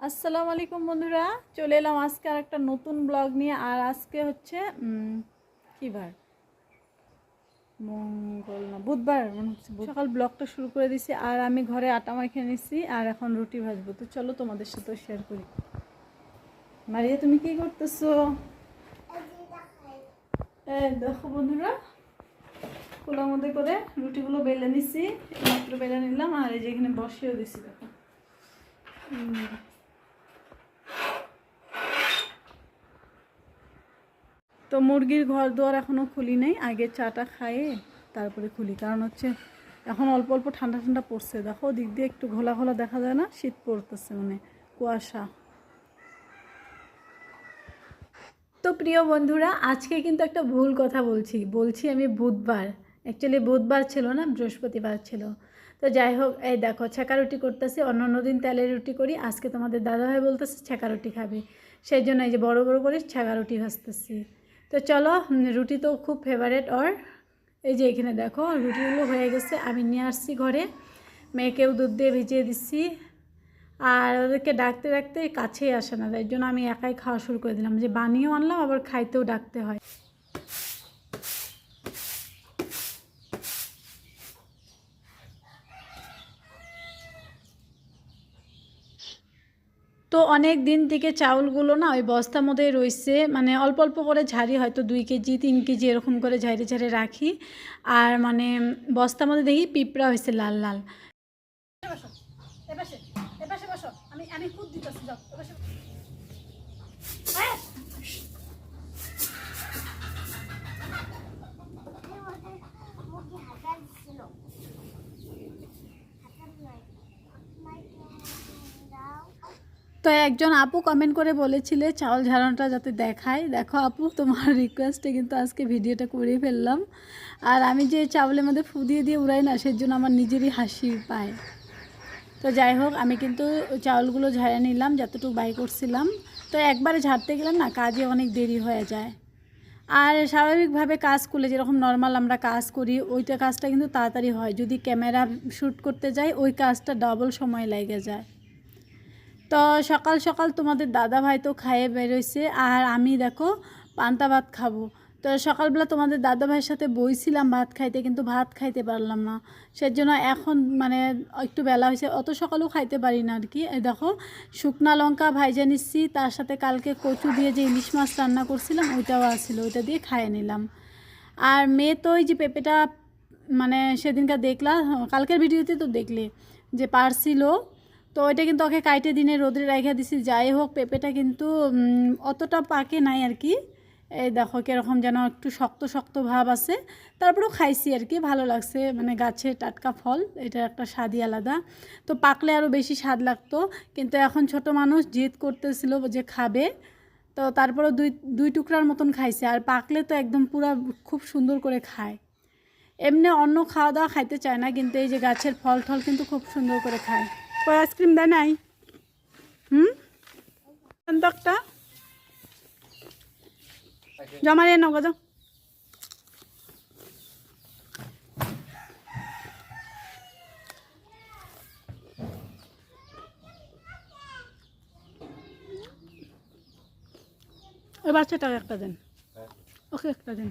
আসসালামু আলাইকুম বন্ধুরা, চলে এলাম আজকে আর একটা নতুন ব্লগ নিয়ে। আর আজকে হচ্ছে কি বার, মঙ্গল না বুধবার মনে হচ্ছে। সকাল ব্লগটা শুরু করে দিছি আর আমি ঘরে আটা মাখিয়ে নিছি আর এখন রুটি ভাজবো। তো চলো তোমাদের সাথে শেয়ার করি। মারিয়া, তুমি কি করতেছো? দেখো বন্ধুরা, খোলার মধ্যে করে রুটিগুলো বেলে নিছি, মাত্র বেলে নিলাম। আর এই যে এখানে বসিয়েও দিছি, দেখো। তো মুরগির ঘর দুয়ার এখনও খুলি নাই, আগে চাটা খাইয়ে তারপরে খুলি। কারণ হচ্ছে এখন অল্প অল্প ঠান্ডা ঠান্ডা পড়ছে, দেখো দিক দিয়ে একটু ঘোলা ঘোলা দেখা যায় না, শীত পড়তেছে, মানে কুয়াশা। তো প্রিয় বন্ধুরা, আজকে কিন্তু একটা ভুল কথা বলছি আমি বুধবার, অ্যাকচুয়ালি বুধবার ছিল না, বৃহস্পতিবার ছিল। তো যাই হোক, এই দেখো ছেঁকা রুটি করতেছি। অন্য দিন তেলের রুটি করি, আজকে তোমাদের দাদাভাই বলতেছে ছেঁকা রুটি খাবে, সেই জন্য এই যে বড় বড় করে ছেঁকা রুটি ভাজতেছি। তো চলো, রুটি তো খুব ফেভারেট। আর এই যে এখানে দেখো রুটিগুলো হয়ে গেছে, আমি নিয়ে আসছি ঘরে, মেয়েকেও দুধ দিয়ে ভিজিয়ে দিচ্ছি। আর ওদেরকে ডাকতে ডাকতে কাছেই আসে না, তাই জন্য আমি একাই খাওয়া শুরু করে দিলাম, যে বানিয়েও আনলাম আবার খাইতেও ডাকতে হয়। তো অনেক দিন থেকে চাউলগুলো না ওই বস্তার মধ্যে রয়েছে, মানে অল্প অল্প করে ঝাড়ি, হয়তো 2 কেজি 3 কেজি এরকম করে ঝাড়ি ঝাড়ে রাখি। আর মানে বস্তার মধ্যে দেখি পিঁপড়া হয়েছে লাল লাল। আমি আমি খুদ দিতেছি, যাও এপাশে। তো একজন আপু কমেন্ট করে বলেছিলে চাউল ঝাড়ানোটা যাতে দেখায়। দেখো আপু, তোমার রিকোয়েস্টে কিন্তু আজকে ভিডিওটা করে ফেললাম। আর আমি যে চাউলের মধ্যে ফু দিয়ে দিয়ে উড়াই না, সেই জন্য আমার নিজেরই হাসি পায়। তো যাই হোক, আমি কিন্তু চাউলগুলো ঝাড়ে নিলাম যতটুকু বাই করছিলাম। তো একবারে ঝাড়তে গেলাম না, কাজে অনেক দেরি হয়ে যায়। আর স্বাভাবিকভাবে কাজ করলে যেরকম নর্মাল আমরা কাজ করি, ওইটা কাজটা কিন্তু তাড়াতাড়ি হয়। যদি ক্যামেরা শ্যুট করতে যাই, ওই কাজটা ডবল সময় লেগে যায়। তো সকাল সকাল তোমাদের দাদা ভাই তো খাইয়ে বেরোইছে, আর আমি দেখো পান্তা ভাত খাবো। তো সকালবেলা তোমাদের দাদা ভাইয়ের সাথে বইছিলাম ভাত খাইতে, কিন্তু ভাত খাইতে পারলাম না। সেজন্য এখন মানে একটু বেলা হয়েছে, অত সকালেও খাইতে পারি না আর কি। এই দেখো শুকনা লঙ্কা ভাইজা নিচ্ছি, তার সাথে কালকে কচু দিয়ে যে ইলিশ মাছ রান্না করছিলাম ওইটাও আসছিল, ওইটা দিয়ে খাইয়ে নিলাম। আর মেয়ে তো ওই যে পেঁপেটা, মানে সেদিনকার দেখলাম, কালকের ভিডিওতে তো দেখলে যে পারছিল, তো ওইটা কিন্তু ওকে কাইটে দিনে রোদে রেখে দিছি। যাই হোক, পেঁপেটা কিন্তু অতটা পাকে নাই আর কি। এই দেখো কীরকম যেন একটু শক্ত শক্ত ভাব আছে, তারপরেও খাইছি আর কি, ভালো লাগছে। মানে গাছে টাটকা ফল, এটার একটা স্বাদই আলাদা। তো পাকলে আরও বেশি স্বাদ লাগতো, কিন্তু এখন ছোট মানুষ জিদ করতেছিল যে খাবে, তো তারপরেও দুই দুই টুকরার মতন খাইছে। আর পাকলে তো একদম পুরা খুব সুন্দর করে খায়। এমনি অন্য খাওয়া দাওয়া খাইতে চায় না, কিন্তু এই যে গাছের ফল টল কিন্তু খুব সুন্দর করে খায়। কই আইসক্রিম দেয় নাই? তো একটা জমা নিয়ে নাও, যাও। ওই বাচ্চাটাকে একটা দেন, ওকে একটা দেন।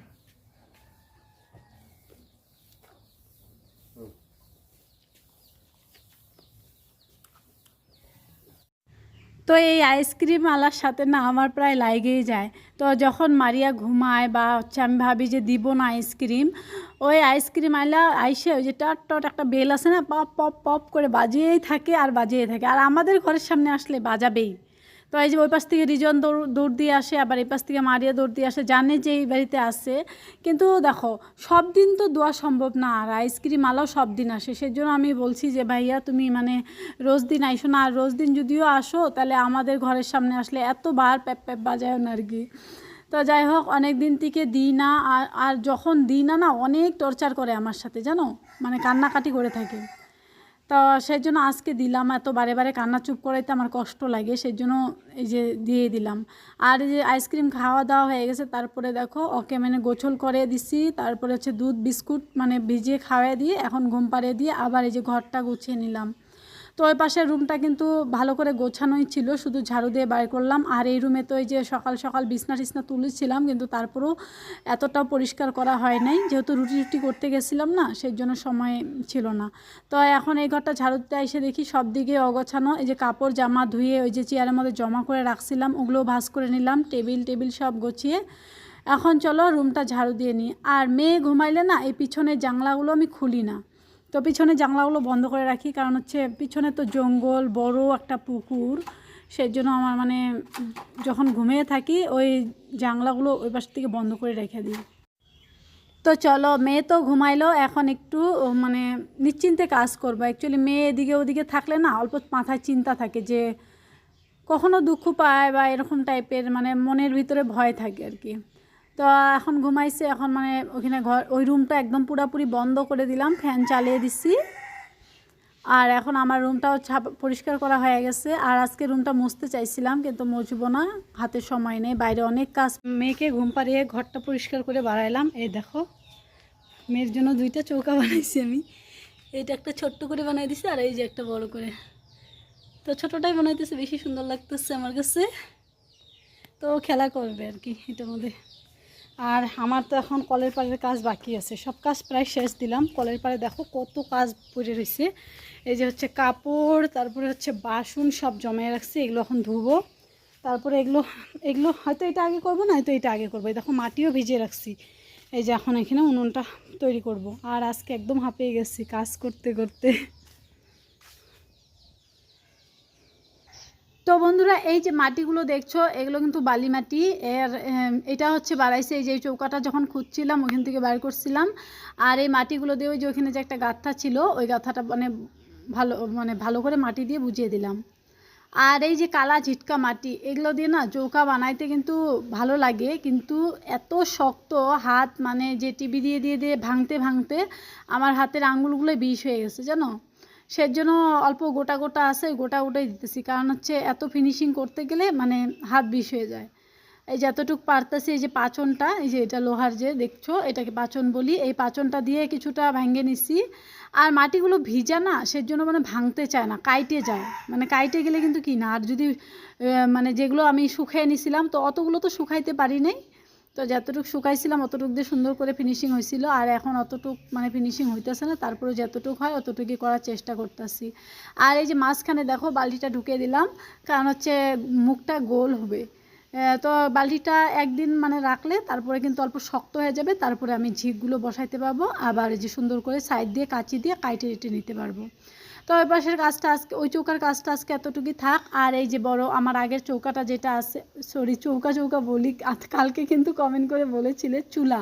তো এই আইসক্রিম আলার সাথে না আমার প্রায় লাগেই যায়। তো যখন মারিয়া ঘুমায় বা হচ্ছে আমি ভাবি যে দিব না আইসক্রিম, ওই আইসক্রিম আইলা আইসে ওই যে টট টট একটা বেল আছে না, পপ পপ পপ করে বাজিয়েই থাকে আর বাজিয়েই থাকে। আর আমাদের ঘরের সামনে আসলে বাজাবেই। তো এই যে ওই পাশ থেকে রিজন দৌড় দিয়ে আসে, আবার এই পাশ থেকে মারিয়া দৌড় দিয়ে আসে, জানে যে এই বাড়িতে আসে। কিন্তু দেখো সব দিন তো দেওয়া সম্ভব না, আর আইসক্রিম আলাও সব দিন আসে। সেজন্য আমি বলছি যে ভাইয়া তুমি মানে রোজ দিন আইসো না, আর রোজ দিন যদিও আসো তাহলে আমাদের ঘরের সামনে আসলে এতবার প্যাপ প্যাপ বাজায় না আর কি। তো যাই হোক, অনেক দিন থেকে দিই না। আর যখন দিই না না, অনেক টর্চার করে আমার সাথে, জানো, মানে কান্নাকাটি করে থাকে। তো সেই জন্য আজকে দিলাম, এত বারে বারে কান্না চুপ করাইতে আমার কষ্ট লাগে, সেই জন্য এই যে দিয়ে দিলাম। আর এই যে আইসক্রিম খাওয়া দাওয়া হয়ে গেছে, তারপরে দেখো ওকে মানে গোছল করে দিছি, তারপরে হচ্ছে দুধ বিস্কুট মানে ভিজিয়ে খাওয়াই দিয়ে এখন ঘুম পাড়িয়ে দিয়ে আবার এই যে ঘরটা গুছিয়ে নিলাম। তো ওই পাশের রুমটা কিন্তু ভালো করে গোছানোই ছিল, শুধু ঝাড়ু দিয়ে বাইর করলাম। আর এই রুমে তো এই যে সকাল সকাল বিছনা টিছনা তুলেছিলাম, কিন্তু তারপরেও এতটাও পরিষ্কার করা হয় নাই, যেহেতু রুটি করতে গেছিলাম না, সেই জন্য সময় ছিল না। তো এখন এই ঘরটা ঝাড়ু দিতে এসে দেখি সব দিকে অগোছানো। এই যে কাপড় জামা ধুয়ে ওই যে চেয়ারের মধ্যে জমা করে রাখছিলাম, ওগুলো ভাঁজ করে নিলাম, টেবিল সব গুছিয়ে। এখন চলো রুমটা ঝাড়ু দিয়ে নিই। আর মেয়ে ঘুমাইলে না এই পিছনের জানলাগুলো আমি খুলি না, তো পিছনে জানলাগুলো বন্ধ করে রাখি, কারণ হচ্ছে পিছনে তো জঙ্গল, বড় একটা পুকুর, সেই জন্য আমার মানে যখন ঘুমিয়ে থাকি ওই জানলাগুলো ওই পাশ থেকে বন্ধ করে রেখে দিই। তো চলো, মেয়ে তো ঘুমাইলো, এখন একটু মানে নিশ্চিন্তে কাজ করবো। অ্যাকচুয়ালি মেয়ে এদিকে ওদিকে থাকলে না অল্প মাথায় চিন্তা থাকে, যে কখনো দুঃখ পায় বা এরকম টাইপের, মানে মনের ভিতরে ভয় থাকে আর কি। তো এখন ঘুমাইছে, এখন মানে ওখানে ওই রুমটা একদম পুরোপুরি বন্ধ করে দিলাম, ফ্যান চালিয়ে দিছি। আর এখন আমার রুমটাও পরিষ্কার করা হয়ে গেছে। আর আজকে রুমটা মুছতে চাইছিলাম, কিন্তু মুছবো না, হাতে সময় নেই, বাইরে অনেক কাজ। মেয়েকে ঘুম পাড়িয়ে ঘরটা পরিষ্কার করে বাড়াইলাম। এই দেখো, মেয়ের জন্য 2টা চৌকা বানাইছি আমি। এইটা একটা ছোট্ট করে বানাই দিছি, আর এই যে একটা বড় করে। তো ছোটোটাই বানাইতেছে, বেশি সুন্দর লাগতেছে আমার কাছে। তো খেলা করবে আর কি এটার মধ্যে। আর আমার তো এখন কলের পাড়ের কাজ বাকি আছে, সব কাজ প্রায় শেষ দিলাম। কলের পাড়ে দেখো কত কাজ পড়ে রয়েছে। এই যে হচ্ছে কাপড়, তারপরে হচ্ছে বাসন সব জমায়ে রাখছি, এগুলো এখন ধুবো। তারপরে এগুলো হয়তো এটা আগে করবো, না হয়তো এটা আগে করবো। এই দেখো মাটিও ভিজিয়ে রাখছি। এই যে এখন এখানে উনুনটা তৈরি করব। আর আজকে একদম হাঁপিয়ে গেছি কাজ করতে করতে। তো বন্ধুরা, এই যে মাটিগুলো দেখছো, এগুলো কিন্তু বালি মাটি। এটা হচ্ছে বাড়াইছে, এই যে চৌকাটা যখন খুঁজছিলাম ওখান থেকে বার করছিলাম। আর এই মাটিগুলো দিয়ে ওই যে ওখানে যে একটা গাঁথা ছিল, ওই গাঁথাটা ভালো করে মাটি দিয়ে বুঝিয়ে দিলাম। আর এই যে কালা ঝিটকা মাটি, এগুলো দিয়ে না চৌকা বানাইতে কিন্তু ভালো লাগে, কিন্তু এত শক্ত হাত, মানে যে টিভি দিয়ে দিয়ে দিয়ে ভাঙতে ভাঙতে আমার হাতের আঙুলগুলো বিষ হয়ে গেছে জানো। সেজন্য অল্প গোটা গোটা আছে, গোটা গোটাই দিতেছি, কারণ হচ্ছে এত ফিনিশিং করতে গেলে মানে হাত বিষ হয়ে যায়। এই যতটুকু পারতেছি, এই যে পাচনটা, এই যে এটা লোহার যে দেখছো, এটাকে পাচন বলি, এই পাচনটা দিয়ে কিছুটা ভাঙে নিছি। আর মাটিগুলো ভিজা না, সেজন্য মানে ভাঙতে চায় না, কাইটে যায়, মানে কাইটে গেলে কিন্তু কি না। আর যদি মানে যেগুলো আমি শুকিয়ে নিছিলাম, তো অতগুলো তো শুকাইতে পারি নাই, তো যতটুকু শুকাইছিলাম অতটুকু দিয়ে সুন্দর করে ফিনিশিং হয়েছিল। আর এখন অতটুকু মানে ফিনিশিং হইতেছে না, তারপরে যতটুকু হয় অতটুকুই করার চেষ্টা করতেছি। আর এই যে মাঝখানে দেখো বালতিটা ঢুকে দিলাম, কারণ হচ্ছে মুখটা গোল হবে। তো বালতিটা একদিন মানে রাখলে তারপরে কিন্তু অল্প শক্ত হয়ে যাবে, তারপরে আমি ঝিকগুলো বসাইতে পারবো, আবার এই যে সুন্দর করে সাইড দিয়ে কাঁচি দিয়ে কাইটে রেটে নিতে পারবো। তো ওই পাশের কাজটা আজকে, ওই চৌকার কাজটা আজকে এতটুকুই থাক। আর এই যে বড় আমার আগের চৌকাটা যেটা আছে, সরি চৌকা বলি, কালকে কিন্তু কমেন্ট করে বলেছিলে চুলা,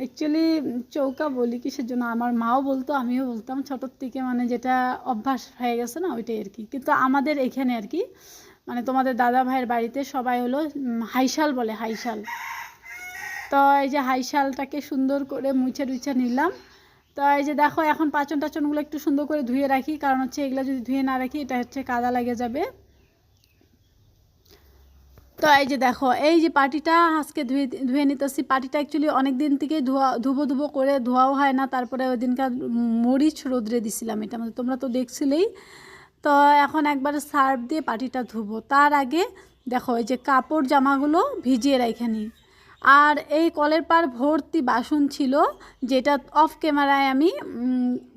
অ্যাকচুয়ালি চৌকা বলি কিসের জন্য, আমার মাও বলতো আমিও বলতাম ছোটোর থেকে, মানে যেটা অভ্যাস হয়ে গেছে না ওইটাই আর কি। কিন্তু আমাদের এখানে আর কি, মানে তোমাদের দাদা ভাইয়ের বাড়িতে সবাই হলো হাইশাল বলে, হাইশাল। তো এই যে হাইশালটাকে সুন্দর করে মুছে নিলাম। তো এই যে দেখো, এখন পাচন টাচনগুলো একটু সুন্দর করে ধুয়ে রাখি, কারণ হচ্ছে এগুলো যদি ধুয়ে না রাখি এটা হচ্ছে কাদা লেগে যাবে। তো এই যে দেখো, এই যে পাটিটা আজকে ধুয়ে নিতেছি। পাটিটা অ্যাকচুয়ালি অনেক দিন থেকেই ধুবো করে ধোয়াও হয় না। তারপরে ওই দিনকার মরিচ রোদ্রে দিছিলাম, এটা মানে তোমরা তো দেখছিলেই। তো এখন একবারে সার্ফ দিয়ে পাটিটা ধুবো, তার আগে দেখো এই যে কাপড় জামাগুলো ভিজিয়ে রেখে নিই। আর এই কলের পাড় ভর্তি বাসন ছিল, যেটা অফ ক্যামেরায় আমি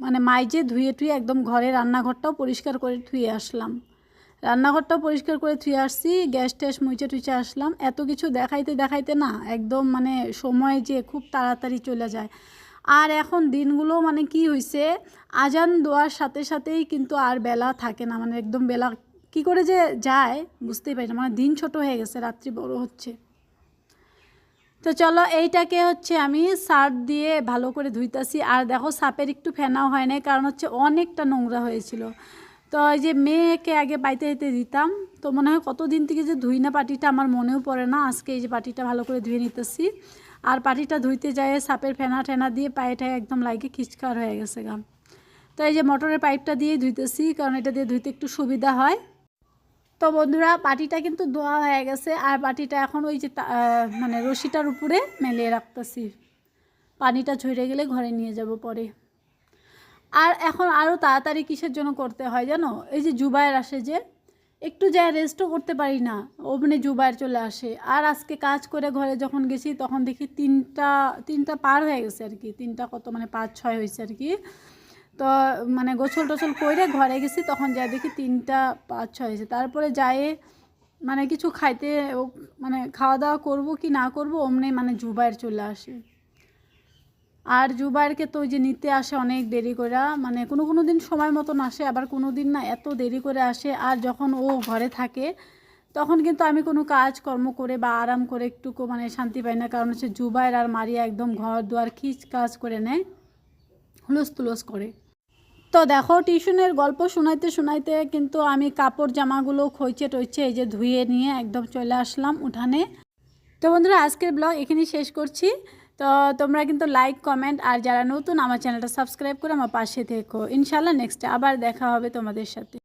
মানে মাইজে ধুয়ে টুয়ে একদম ঘরে রান্নাঘরটাও পরিষ্কার করে ধুয়ে আসলাম। রান্নাঘরটাও পরিষ্কার করে ধুয়ে আসছি, গ্যাস ট্যাস মুছে টুচে আসলাম। এত কিছু দেখাইতে দেখাইতে না একদম মানে সময় যে খুব তাড়াতাড়ি চলে যায়। আর এখন দিনগুলো মানে কি হয়েছে, আজান দেওয়ার সাথে সাথেই কিন্তু আর বেলা থাকে না, মানে একদম বেলা কি করে যে যায় বুঝতেই পারি না, মানে দিন ছোট হয়ে গেছে, রাত্রি বড় হচ্ছে। তো চলো, এইটাকে হচ্ছে আমি সার্ফ দিয়ে ভালো করে ধুইতাছি। আর দেখো সাপের একটু ফেনাও হয় নাই, কারণ হচ্ছে অনেকটা নোংরা হয়েছিল। তো এই যে মেয়েকে আগে বাইতে দিতাম, তো মনে হয় কতদিন থেকে যে ধুই না পাটিটা, আমার মনেও পড়ে না। আজকে এই যে পাটিটা ভালো করে ধুয়ে নিতেছি। আর পাটিটা ধুইতে যায় সাপের ফেনা ঠেনা দিয়ে পায়ে ঠায়ে একদম লাগে খিচকার হয়ে গেছে গা। তো এই যে মোটরের পাইপটা দিয়ে ধুইতেছি, কারণ এটা দিয়ে ধুইতে একটু সুবিধা হয়। তো বন্ধুরা, পাটিটা কিন্তু ধোয়া হয়ে গেছে। আর পাটিটা এখন ওই যে মানে রশিটার উপরে মেলিয়ে রাখতেছি, পানিটা ঝরে গেলে ঘরে নিয়ে যাব পরে। আর এখন আরও তাড়াতাড়ি কিসের জন্য করতে হয় জানো, এই যে জুবায়ের আসে, যে একটু যায় রেস্টও করতে পারি না, অমনি জুবায়ের চলে আসে। আর আজকে কাজ করে ঘরে যখন গেছি তখন দেখি তিনটা পার হয়ে গেছে আর কি, তিনটা কত মানে 5-6 হয়েছে আর কি। তো মানে গোসল টোসল করে ঘরে গেছি, তখন যাই দেখি 3-5-6 হয়েছে। তারপরে যায় মানে কিছু খাইতে, মানে খাওয়া দাওয়া করবো কি না করবো, অমনি মানে জুবায়ের চলে আসে। আর জুবায়েরকে তো ওই যে নিতে আসে অনেক দেরি করে, মানে কোনো দিন সময় মতন আসে, আবার কোনো দিন না এত দেরি করে আসে। আর যখন ও ঘরে থাকে তখন কিন্তু আমি কোনো কাজকর্ম করে বা আরাম করে একটুকু মানে শান্তি পাই না, কারণ হচ্ছে জুবায়ের আর মারিয়া একদম ঘর দুয়ার খিচ কাজ করে নেয়, হুলস তুলস করে। তো দেখো টিউশনের গল্প শোনাইতে শোনাইতে কিন্তু আমি কাপড় জামাগুলো খইচে টইচে এই যে ধুয়ে নিয়ে একদম চলে আসলাম উঠানে। তো বন্ধুরা আজকের ব্লগ এখানেই শেষ করছি। তো তোমরা কিন্তু লাইক কমেন্ট আর যারা নতুন আমার চ্যানেলটা সাবস্ক্রাইব করে আমার পাশে থেকো। ইনশাল্লাহ নেক্সটে আবার দেখা হবে তোমাদের সাথে।